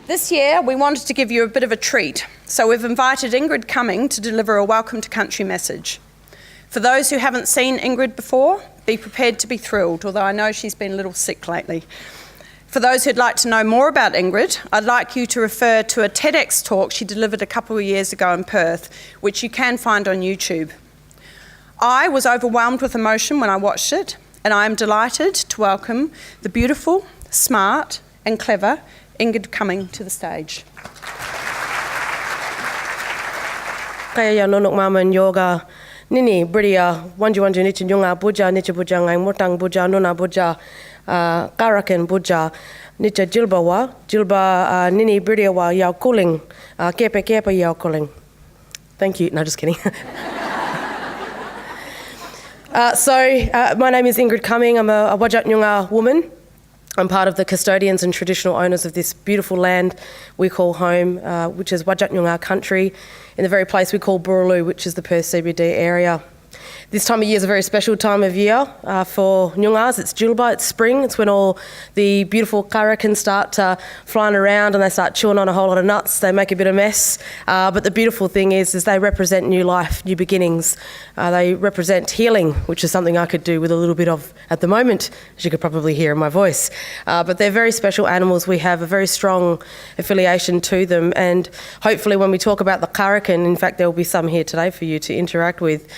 This year, we wanted to give you a bit of a treat, so we've invited Ingrid Cumming to deliver a welcome to country message. For those who haven't seen Ingrid before, be prepared to be thrilled, although I know she's been a little sick lately. For those who'd like to know more about Ingrid, I'd like you to refer to a TEDx talk she delivered a couple of years ago in Perth, which you can find on YouTube. I was overwhelmed with emotion when I watched it, and I am delighted to welcome the beautiful, smart and clever Ingrid Cumming to the stage. Kaya nonok maman yoga nini briya wanju nichi nyunga buja nichi buja ngai motang buja nona buja karaken buja nicha jilba nini briya wa yao cooling kepe yao cooling. Thank you. No, just kidding. My name is Ingrid Cumming. I'm a Wajat Nyunga woman. I'm part of the custodians and traditional owners of this beautiful land we call home, which is Wajat Nyunga country, in the very place we call Boorloo, which is the Perth CBD area. This time of year is a very special time of year for Nyungas. It's Julba, it's spring. It's when all the beautiful karakans start flying around and they start chewing on a whole lot of nuts. They make a bit of mess. But the beautiful thing is they represent new life, new beginnings. They represent healing, which is something I could do with a little bit of at the moment, as you could probably hear in my voice. But they're very special animals. We have a very strong affiliation to them. And hopefully when we talk about the karakan, in fact, there will be some here today for you to interact with.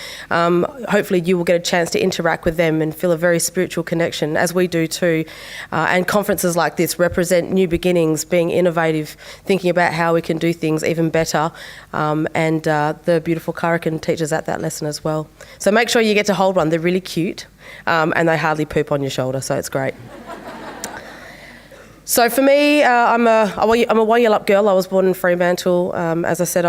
Hopefully you will get a chance to interact with them and feel a very spiritual connection, as we do too. And conferences like this represent new beginnings, being innovative, thinking about how we can do things even better. And the beautiful karakan teaches that lesson as well. So make sure you get to hold one. They're really cute and they hardly poop on your shoulder, so it's great. So for me, I'm a Wayyalup girl. I was born in Fremantle. As I said,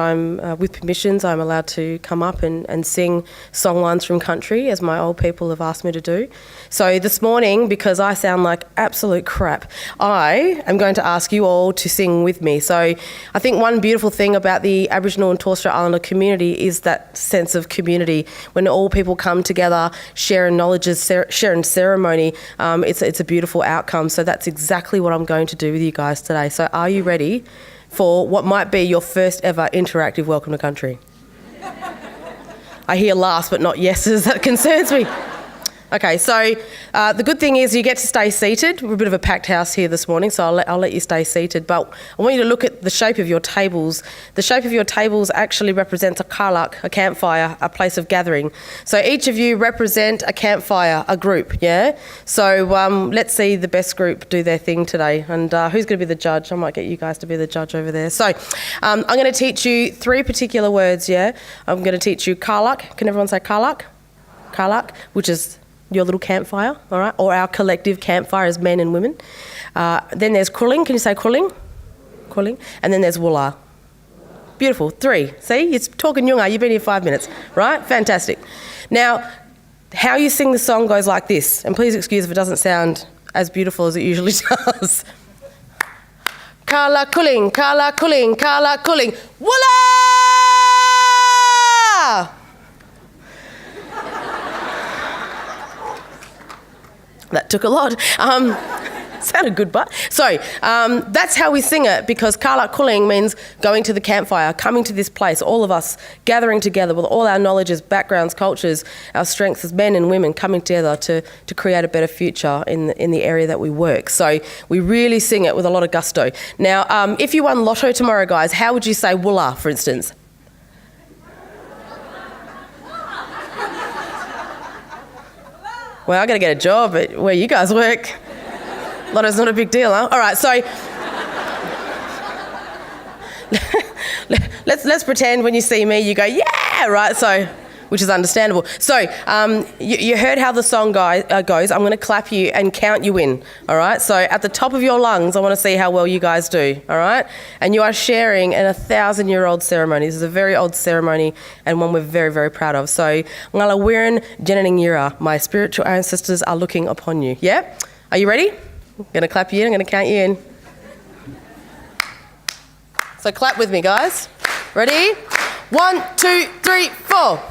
with permissions, I'm allowed to come up and sing songlines from country, as my old people have asked me to do. So this morning, because I sound like absolute crap, I am going to ask you all to sing with me. So I think one beautiful thing about the Aboriginal and Torres Strait Islander community is that sense of community. When all people come together, sharing knowledges, sharing ceremony, it's a beautiful outcome. So that's exactly what I'm going to do with you guys today. So are you ready for what might be your first ever interactive welcome to country? I hear laughs but not yeses. That concerns me. Okay, so the good thing is you get to stay seated. We're a bit of a packed house here this morning, so I'll let you stay seated. But I want you to look at the shape of your tables. The shape of your tables actually represents a karlak, a campfire, a place of gathering. So each of you represent a campfire, a group, yeah? So let's see the best group do their thing today. And who's going to be the judge? I might get you guys to be the judge over there. So I'm going to teach you 3 particular words, yeah? I'm going to teach you karlak. Can everyone say karlak? Karlak, which is your little campfire, all right, or our collective campfire as men and women. Then there's kulling. Can you say kulling? Kulling. And then there's wula. Beautiful. 3. See, you're talking Nyunga. You've been here 5 minutes, right? Fantastic. Now, how you sing the song goes like this, and please excuse if it doesn't sound as beautiful as it usually does. Kala kulling, kala kulling, kala kulling, wula! That took a lot. Sounded good, but. So that's how we sing it, because Kala Kulling means going to the campfire, coming to this place, all of us gathering together with all our knowledges, backgrounds, cultures, our strengths as men and women coming together to create a better future in the area that we work. So we really sing it with a lot of gusto. Now, if you won lotto tomorrow, guys, how would you say woola, for instance? Well, I got to get a job at where you guys work. Lotto's not a big deal, huh? All right, so let's pretend when you see me, you go, yeah, right? So, which is understandable. So you heard how the song goes. I'm going to clap you and count you in, all right? So at the top of your lungs, I want to see how well you guys do, all right? And you are sharing in a 1,000-year-old ceremony. This is a very old ceremony and one we're very, very proud of. So Ngala Wiran Jenaningira, my spiritual ancestors are looking upon you. Yeah? Are you ready? I'm going to clap you in. I'm going to count you in. So clap with me, guys. Ready? 1, 2, 3, 4.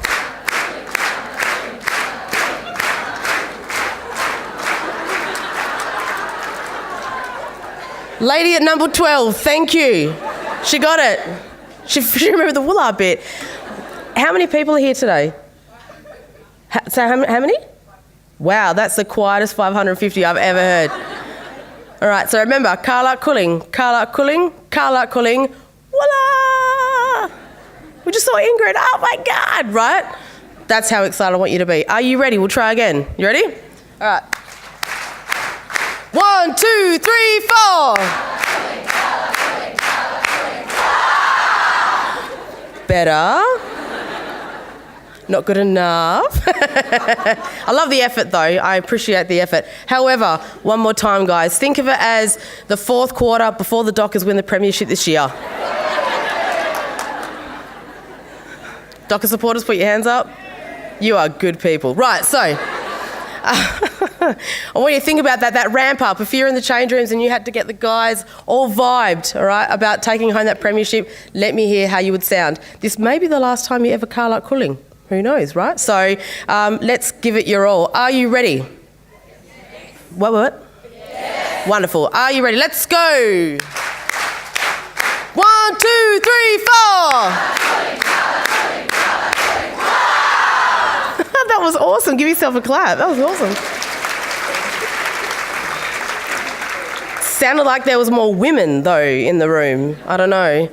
Lady at number 12, thank you. She got it. She remembered the Woollahra bit. How many people are here today? So how many? Wow, that's the quietest 550 I've ever heard. All right, so remember, Kala Kulling, Woollahra! We just saw Ingrid, oh my God, right? That's how excited I want you to be. Are you ready? We'll try again. You ready? All right. 1, 2, 3, 4. Better. Not good enough. I love the effort though. I appreciate the effort. However, one more time, guys. Think of it as the fourth quarter before the Dockers win the premiership this year. Docker supporters, put your hands up. You are good people. Right, so I want you to think about that ramp up. If you're in the change rooms and you had to get the guys all vibed, all right, about taking home that premiership, let me hear how you would sound. This may be the last time you ever call out Culling. Who knows, right? So let's give it your all. Are you ready? Yes. What? Yes. Wonderful. Are you ready? Let's go. 1, 2, 3, 4. That was awesome. Give yourself a clap. That was awesome. Sounded like there was more women, though, in the room. I don't know.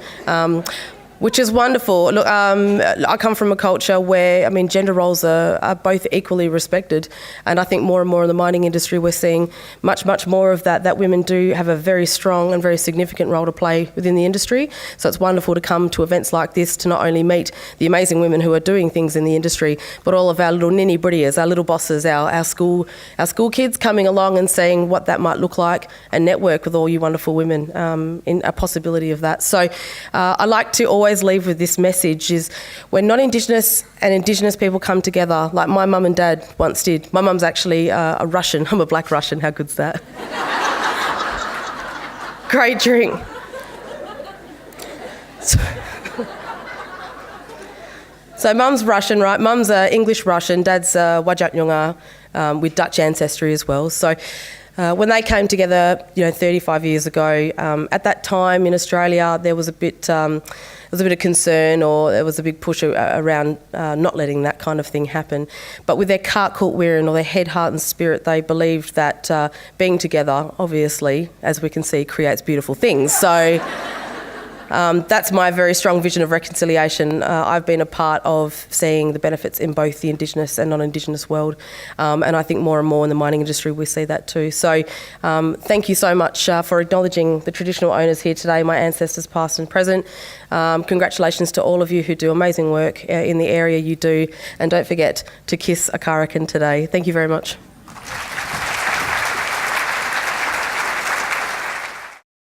Which is wonderful. Look, I come from a culture where, gender roles are both equally respected. And I think more and more in the mining industry, we're seeing much, much more of that women do have a very strong and very significant role to play within the industry. So it's wonderful to come to events like this to not only meet the amazing women who are doing things in the industry, but all of our little nitty-grittiers, our little bosses, our school kids coming along and seeing what that might look like and network with all you wonderful women in a possibility of that. So I like to always leave with this message is when non-Indigenous and Indigenous people come together, like my mum and dad once did. My mum's actually a Russian. I'm a black Russian. How good's that? Great drink. So mum's Russian, right? Mum's English Russian. Dad's Wajak Nyunga with Dutch ancestry as well. So when they came together, 35 years ago, at that time in Australia, there was a bit of concern, or there was a big push around not letting that kind of thing happen. But with their Kart Wearing, or their head, heart and spirit, they believed that being together, obviously, as we can see, creates beautiful things. So that's my very strong vision of reconciliation. I've been a part of seeing the benefits in both the Indigenous and non-Indigenous world, and I think more and more in the mining industry we see that too. So thank you so much for acknowledging the traditional owners here today, my ancestors past and present. Congratulations to all of you who do amazing work in the area you do, and don't forget to kiss a Karakan today. Thank you very much.